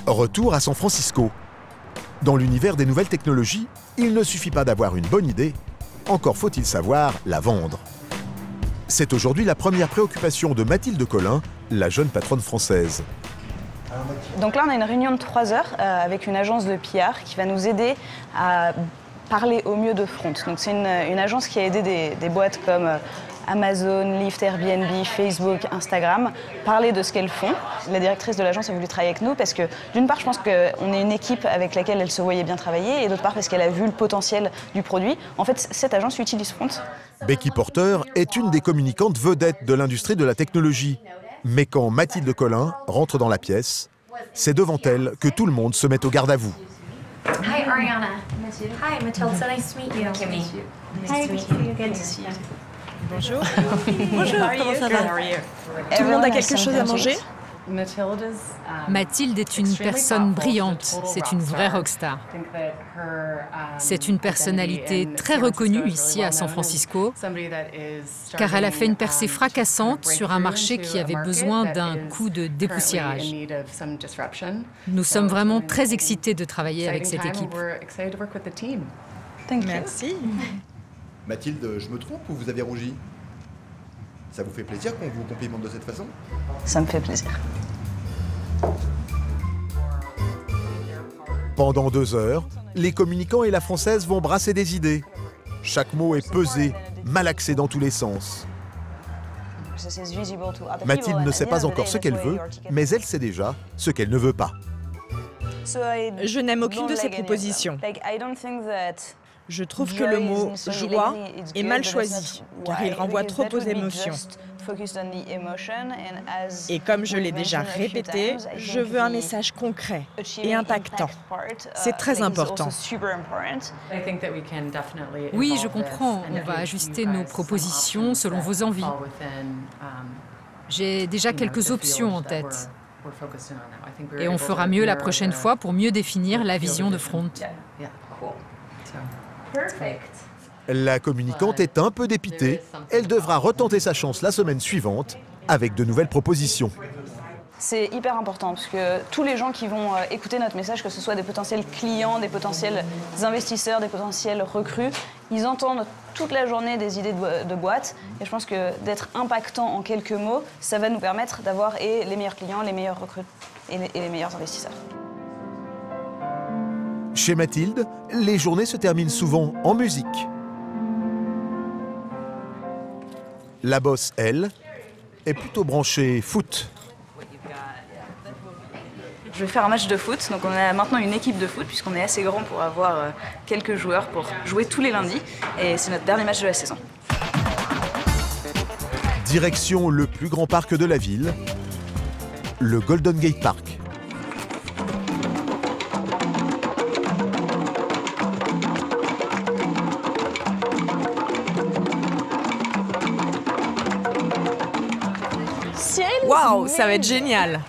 [SPEAKER 1] Retour à San Francisco. Dans l'univers des nouvelles technologies, il ne suffit pas d'avoir une bonne idée, encore faut-il savoir la vendre. C'est aujourd'hui la première préoccupation de Mathilde Collin, la jeune patronne française.
[SPEAKER 9] Donc là, on a une réunion de 3 heures avec une agence de PR qui va nous aider à parler au mieux de Front. Donc c'est une agence qui a aidé des boîtes comme Amazon, Lyft, Airbnb, Facebook, Instagram, parler de ce qu'elles font. La directrice de l'agence a voulu travailler avec nous parce que, d'une part, je pense qu'on est une équipe avec laquelle elle se voyait bien travailler, et d'autre part, parce qu'elle a vu le potentiel du produit. En fait, cette agence utilise Front.
[SPEAKER 1] Becky Porter est une des communicantes vedettes de l'industrie de la technologie. Mais quand Mathilde Collin rentre dans la pièce, c'est devant elle que tout le monde se met au garde à vous.
[SPEAKER 19] Hi, Ariana. Hi, Mathilde. So nice to meet you. Kimmy. Nice to meet you. Good to see you.
[SPEAKER 14] Bonjour. Bonjour, comment ça va? Tout le monde a quelque chose à manger?
[SPEAKER 20] Mathilde est une personne brillante, c'est une vraie rockstar. C'est une personnalité très reconnue ici à San Francisco, car elle a fait une percée fracassante sur un marché qui avait besoin d'un coup de dépoussiérage. Nous sommes vraiment très excités de travailler avec cette équipe.
[SPEAKER 14] Merci.
[SPEAKER 16] Mathilde, je me trompe ou vous avez rougi? Ça vous fait plaisir qu'on vous complimente de cette façon?
[SPEAKER 9] Ça me fait plaisir.
[SPEAKER 1] Pendant 2 heures, les communicants et la Française vont brasser des idées. Chaque mot est pesé, malaxé dans tous les sens. Mathilde ne sait pas encore ce qu'elle veut, mais elle sait déjà ce qu'elle ne veut pas.
[SPEAKER 14] Je n'aime aucune de ces propositions. Je trouve que le mot « joie » est mal choisi, car il renvoie trop aux émotions. Et comme je l'ai déjà répété, je veux un message concret et impactant. C'est très important.
[SPEAKER 20] Oui, je comprends. On va ajuster nos propositions selon vos envies. J'ai déjà quelques options en tête. Et on fera mieux la prochaine fois pour mieux définir la vision de Front.
[SPEAKER 1] La communicante est un peu dépitée. Elle devra retenter sa chance la semaine suivante avec de nouvelles propositions.
[SPEAKER 9] C'est hyper important parce que tous les gens qui vont écouter notre message, que ce soit des potentiels clients, des potentiels investisseurs, des potentiels recrues, ils entendent toute la journée des idées de boîte. Et je pense que d'être impactant en quelques mots, ça va nous permettre d'avoir les meilleurs clients, les meilleurs recrues et les meilleurs investisseurs.
[SPEAKER 1] Chez Mathilde, les journées se terminent souvent en musique. La boss, elle, est plutôt branchée foot.
[SPEAKER 9] Je vais faire un match de foot, donc on a maintenant une équipe de foot puisqu'on est assez grand pour avoir quelques joueurs pour jouer tous les lundis et c'est notre dernier match de la saison.
[SPEAKER 1] Direction le plus grand parc de la ville, le Golden Gate Park.
[SPEAKER 14] Waouh, ça va être génial!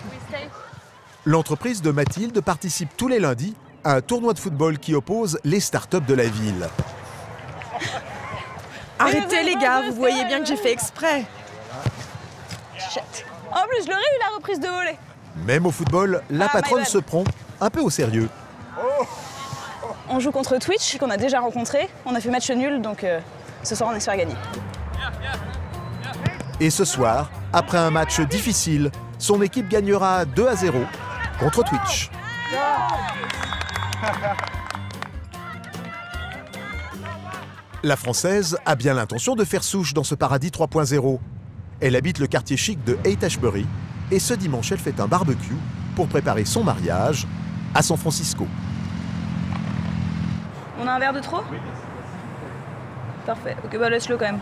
[SPEAKER 1] L'entreprise de Mathilde participe tous les lundis à un tournoi de football qui oppose les startups de la ville.
[SPEAKER 14] Arrêtez les gars, vous voyez bien que j'ai fait exprès.
[SPEAKER 9] En plus, je l'aurais eu la reprise de volée.
[SPEAKER 1] Même au football, la patronne se prend un peu au sérieux.
[SPEAKER 9] On joue contre Twitch, qu'on a déjà rencontré. On a fait match nul, donc ce soir on espère gagner.
[SPEAKER 1] Et ce soir, après un match difficile, son équipe gagnera 2-0 contre Twitch. La Française a bien l'intention de faire souche dans ce paradis 3.0. Elle habite le quartier chic de Haight-Ashbury et ce dimanche, elle fait un barbecue pour préparer son mariage à San Francisco.
[SPEAKER 9] On a un verre de trop? Oui. Parfait. Ok, bah laisse-le quand même.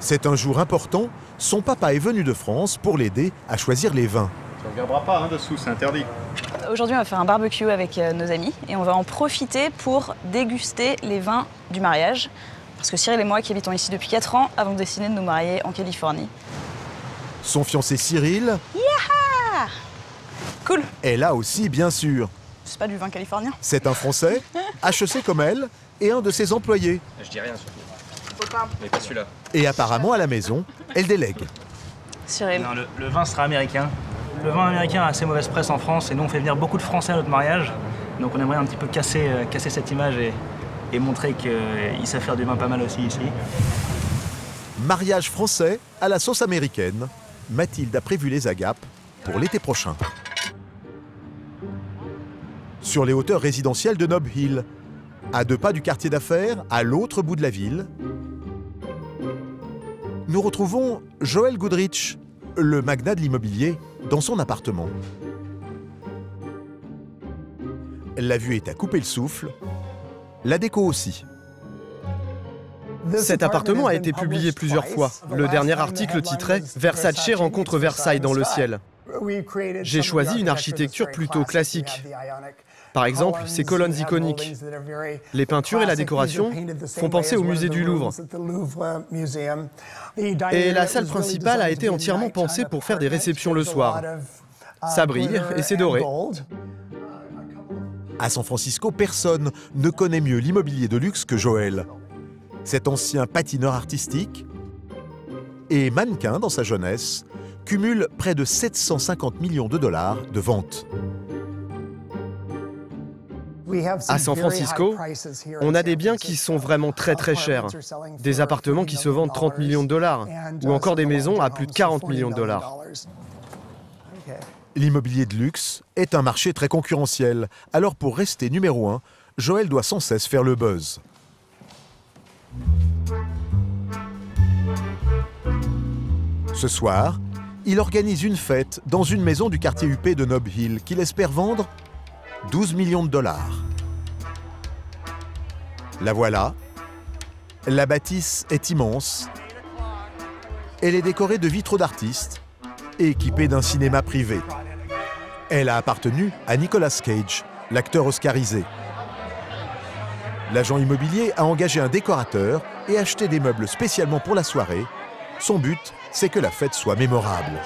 [SPEAKER 1] C'est un jour important. Son papa est venu de France pour l'aider à choisir les vins.
[SPEAKER 21] Tu ne regarderas pas hein, dessous, c'est interdit.
[SPEAKER 9] Aujourd'hui, on va faire un barbecue avec nos amis et on va en profiter pour déguster les vins du mariage. Parce que Cyril et moi, qui habitons ici depuis 4 ans, avons décidé de nous marier en Californie.
[SPEAKER 1] Son fiancé Cyril
[SPEAKER 9] Yaha! Cool.
[SPEAKER 1] est là aussi, bien sûr.
[SPEAKER 9] C'est pas du vin californien.
[SPEAKER 1] C'est un Français, HEC comme elle, et un de ses employés.
[SPEAKER 21] Je dis rien surtout. Mais pas celui-là.
[SPEAKER 1] Et apparemment, à la maison, elle délègue.
[SPEAKER 9] Cyril.
[SPEAKER 22] Non, le vin sera américain. Le vin américain a assez mauvaise presse en France et nous on fait venir beaucoup de Français à notre mariage. Donc on aimerait un petit peu casser cette image et montrer qu'ils savent faire du vin pas mal aussi ici.
[SPEAKER 1] Mariage français à la sauce américaine. Mathilde a prévu les agapes pour l'été prochain. Sur les hauteurs résidentielles de Nob Hill, à 2 pas du quartier d'affaires, à l'autre bout de la ville, nous retrouvons Joel Goodrich, le magnat de l'immobilier, dans son appartement. La vue est à couper le souffle, la déco aussi.
[SPEAKER 2] Cet appartement a été publié plusieurs fois. Le dernier article titrait « Versace rencontre Versailles dans le ciel ». J'ai choisi une architecture plutôt classique. Par exemple, ces colonnes iconiques. Les peintures et la décoration font penser au musée du Louvre. Et la salle principale a été entièrement pensée pour faire des réceptions le soir. Ça brille et c'est doré.
[SPEAKER 1] À San Francisco, personne ne connaît mieux l'immobilier de luxe que Joel. Cet ancien patineur artistique et mannequin dans sa jeunesse cumule près de 750 millions de dollars de ventes.
[SPEAKER 2] À San Francisco, on a des biens qui sont vraiment très très chers. Des appartements qui se vendent 30 millions de dollars, ou encore des maisons à plus de 40 millions de dollars.
[SPEAKER 1] L'immobilier de luxe est un marché très concurrentiel. Alors pour rester numéro 1, Joel doit sans cesse faire le buzz. Ce soir, il organise une fête dans une maison du quartier huppé de Nob Hill qu'il espère vendre 12 millions de dollars. La voilà. La bâtisse est immense. Elle est décorée de vitraux d'artistes et équipée d'un cinéma privé. Elle a appartenu à Nicolas Cage, l'acteur oscarisé. L'agent immobilier a engagé un décorateur et acheté des meubles spécialement pour la soirée. Son but, c'est que la fête soit mémorable.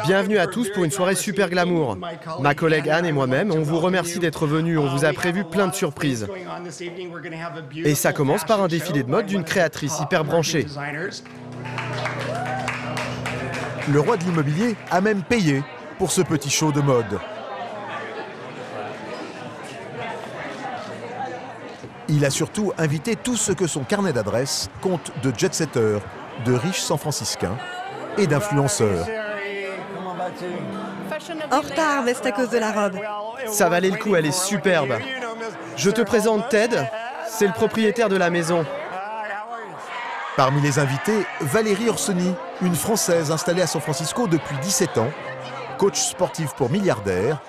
[SPEAKER 2] Bienvenue à tous pour une soirée super glamour. Ma collègue Anne et moi-même, on vous remercie d'être venus. On vous a prévu plein de surprises. Et ça commence par un défilé de mode d'une créatrice hyper branchée.
[SPEAKER 1] Le roi de l'immobilier a même payé pour ce petit show de mode. Il a surtout invité tout ce que son carnet d'adresses compte de jet-setters, de riches san-franciscains et d'influenceurs.
[SPEAKER 13] En retard, mais c'est à cause de la robe.
[SPEAKER 2] Ça valait le coup, elle est superbe. Je te présente Ted, c'est le propriétaire de la maison.
[SPEAKER 1] Parmi les invités, Valérie Orsoni, une Française installée à San Francisco depuis 17 ans, coach sportif pour milliardaires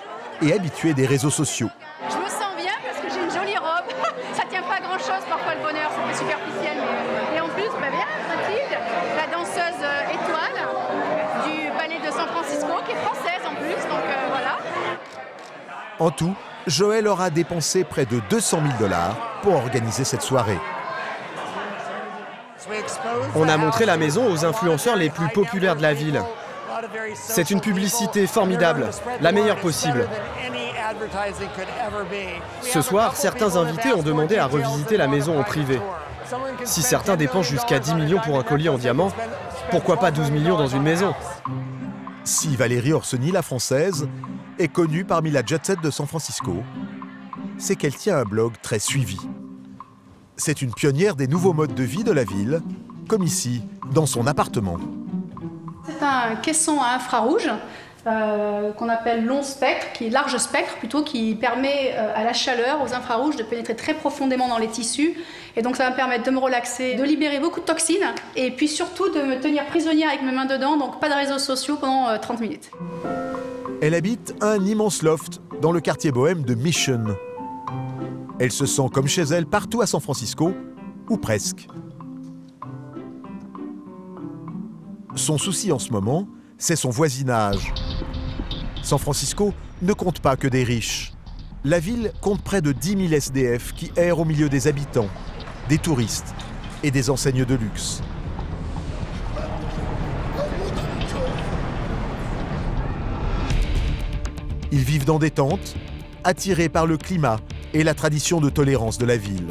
[SPEAKER 1] et habituée des réseaux sociaux.
[SPEAKER 8] Je me sens bien parce que j'ai une jolie robe. Ça tient pas à grand chose parfois le bonheur, c'est un peu superficiel. Mais... Et en plus, bien, Mathilde, la danseuse étoile du ballet de San Francisco, qui est française en plus, donc voilà.
[SPEAKER 1] En tout, Joël aura dépensé près de 200 000 $ pour organiser cette soirée.
[SPEAKER 2] On a montré la maison aux influenceurs les plus populaires de la ville. C'est une publicité formidable, la meilleure possible. Ce soir, certains invités ont demandé à revisiter la maison en privé. Si certains dépensent jusqu'à 10 millions pour un collier en diamant, pourquoi pas 12 millions dans une maison?
[SPEAKER 1] Si Valérie Orsoni, la Française, est connue parmi la jet-set de San Francisco, c'est qu'elle tient un blog très suivi. C'est une pionnière des nouveaux modes de vie de la ville, comme ici, dans son appartement.
[SPEAKER 8] C'est un caisson à infrarouge qu'on appelle long spectre, qui est large spectre plutôt, qui permet à la chaleur, aux infrarouges, de pénétrer très profondément dans les tissus. Et donc ça va me permettre de me relaxer, de libérer beaucoup de toxines et puis surtout de me tenir prisonnière avec mes mains dedans, donc pas de réseaux sociaux pendant 30 minutes.
[SPEAKER 1] Elle habite un immense loft dans le quartier bohème de Mission. Elle se sent comme chez elle partout à San Francisco, ou presque. Son souci en ce moment, c'est son voisinage. San Francisco ne compte pas que des riches. La ville compte près de 10 000 SDF qui errent au milieu des habitants, des touristes et des enseignes de luxe. Ils vivent dans des tentes, attirés par le climat et la tradition de tolérance de la ville.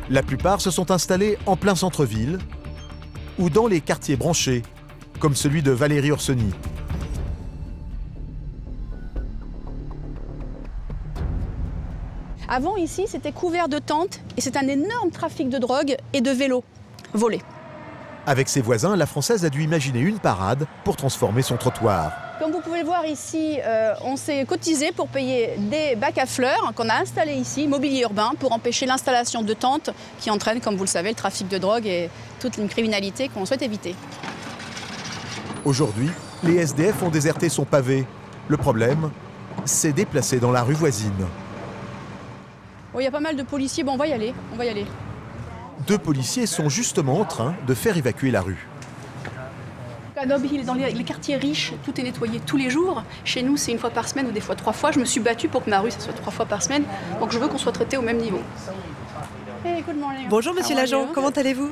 [SPEAKER 1] La plupart se sont installés en plein centre-ville ou dans les quartiers branchés, comme celui de Valérie Orsoni.
[SPEAKER 8] Avant, ici, c'était couvert de tentes et c'est un énorme trafic de drogue et de vélos volés.
[SPEAKER 1] Avec ses voisins, la Française a dû imaginer une parade pour transformer son trottoir.
[SPEAKER 8] Comme vous pouvez le voir ici, on s'est cotisé pour payer des bacs à fleurs qu'on a installés ici, mobilier urbain, pour empêcher l'installation de tentes qui entraînent, comme vous le savez, le trafic de drogue et toute une criminalité qu'on souhaite éviter.
[SPEAKER 1] Aujourd'hui, les SDF ont déserté son pavé. Le problème, c'est déplacé dans la rue voisine.
[SPEAKER 8] Oh, il y a pas mal de policiers, bon, on va y aller, on va y aller.
[SPEAKER 1] 2 policiers sont justement en train de faire évacuer la rue.
[SPEAKER 8] À Nob Hill, dans les quartiers riches, tout est nettoyé tous les jours. Chez nous, c'est 1 fois par semaine ou des fois 3 fois. Je me suis battue pour que ma rue, ça soit 3 fois par semaine. Donc je veux qu'on soit traité au même niveau. Hey, good morning.
[SPEAKER 13] Bonjour monsieur l'agent, comment allez-vous?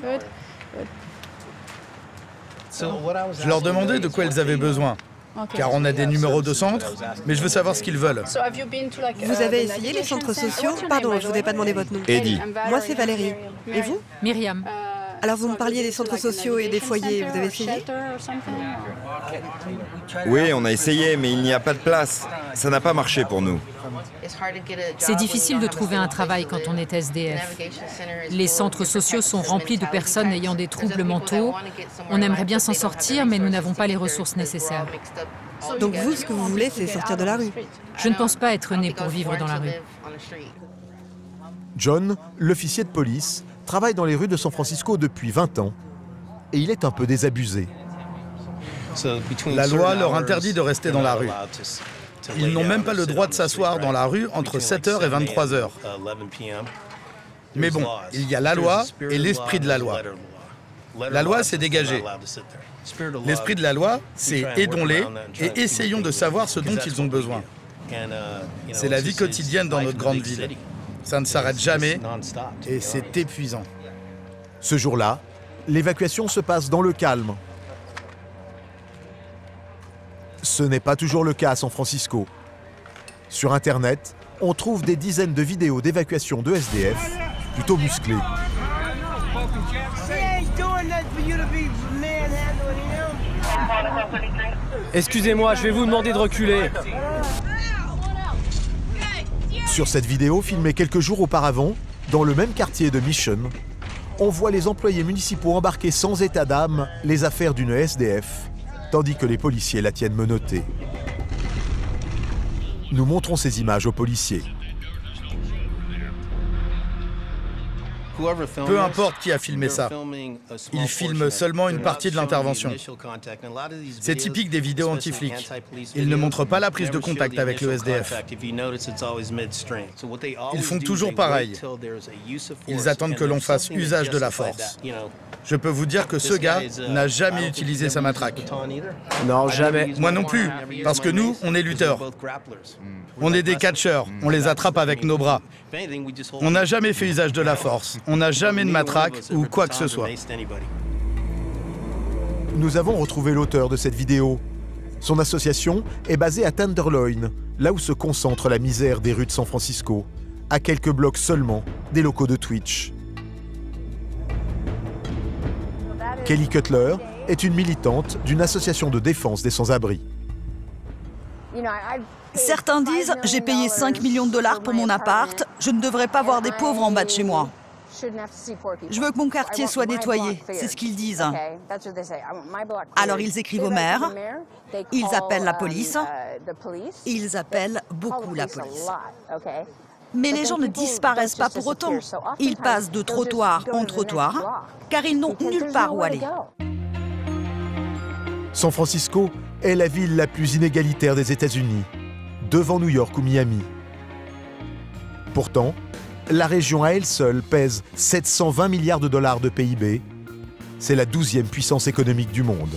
[SPEAKER 10] Je leur demandais de quoi elles avaient besoin. Car on a des numéros de centre, mais je veux savoir ce qu'ils veulent.
[SPEAKER 13] Vous avez essayé les centres sociaux? Pardon, je vous ai pas demandé votre nom.
[SPEAKER 6] Eddie.
[SPEAKER 13] Moi, c'est Valérie. Et vous?
[SPEAKER 20] Myriam.
[SPEAKER 13] Alors, vous me parliez des centres sociaux et des foyers, vous avez essayé?
[SPEAKER 6] Oui, on a essayé, mais il n'y a pas de place. Ça n'a pas marché pour nous.
[SPEAKER 20] C'est difficile de trouver un travail quand on est SDF. Les centres sociaux sont remplis de personnes ayant des troubles mentaux. On aimerait bien s'en sortir, mais nous n'avons pas les ressources nécessaires.
[SPEAKER 13] Donc vous, ce que vous voulez, c'est sortir de la rue?
[SPEAKER 20] Je ne pense pas être né pour vivre dans la rue.
[SPEAKER 1] John, l'officier de police, travaille dans les rues de San Francisco depuis 20 ans et il est un peu désabusé.
[SPEAKER 10] La loi leur interdit de rester dans la rue. Ils n'ont même pas le droit de s'asseoir dans la rue entre 7h et 23h. Mais bon, il y a la loi et l'esprit de la loi. La loi, c'est dégager. L'esprit de la loi, c'est aidons-les et essayons de savoir ce dont ils ont besoin. C'est la vie quotidienne dans notre grande ville. Ça ne s'arrête jamais et c'est épuisant.
[SPEAKER 1] Ce jour-là, l'évacuation se passe dans le calme. Ce n'est pas toujours le cas à San Francisco. Sur Internet, on trouve des dizaines de vidéos d'évacuation de SDF, plutôt musclées.
[SPEAKER 2] Excusez-moi, je vais vous demander de reculer.
[SPEAKER 1] Sur cette vidéo, filmée quelques jours auparavant, dans le même quartier de Mission, on voit les employés municipaux embarquer sans état d'âme les affaires d'une SDF, tandis que les policiers la tiennent menottée. Nous montrons ces images aux policiers.
[SPEAKER 10] Peu importe qui a filmé ça, il filme seulement une partie de l'intervention. C'est typique des vidéos anti-flics. Ils ne montrent pas la prise de contact avec le SDF. Ils font toujours pareil. Ils attendent que l'on fasse usage de la force. Je peux vous dire que ce gars n'a jamais utilisé sa matraque.
[SPEAKER 2] Non, jamais.
[SPEAKER 10] Moi non plus, parce que nous, on est lutteurs. On est des catcheurs, on les attrape avec nos bras. On n'a jamais fait usage de la force, on n'a jamais de matraque ou quoi que ce soit.
[SPEAKER 1] Nous avons retrouvé l'auteur de cette vidéo. Son association est basée à Tenderloin, là où se concentre la misère des rues de San Francisco, à quelques blocs seulement des locaux de Twitch. Kelly Cutler est une militante d'une association de défense des sans-abri.
[SPEAKER 3] Certains disent « j'ai payé 5 millions de dollars pour mon appart, je ne devrais pas voir des pauvres en bas de chez moi. Je veux que mon quartier soit nettoyé », c'est ce qu'ils disent. Alors ils écrivent au maire, ils appellent la police, ils appellent beaucoup la police. Mais les gens ne disparaissent pas pour autant. Ils passent de trottoir en trottoir, car ils n'ont nulle part où aller.
[SPEAKER 1] San Francisco est la ville la plus inégalitaire des États-Unis, devant New York ou Miami. Pourtant, la région à elle seule pèse 720 milliards de dollars de PIB. C'est la 12e puissance économique du monde.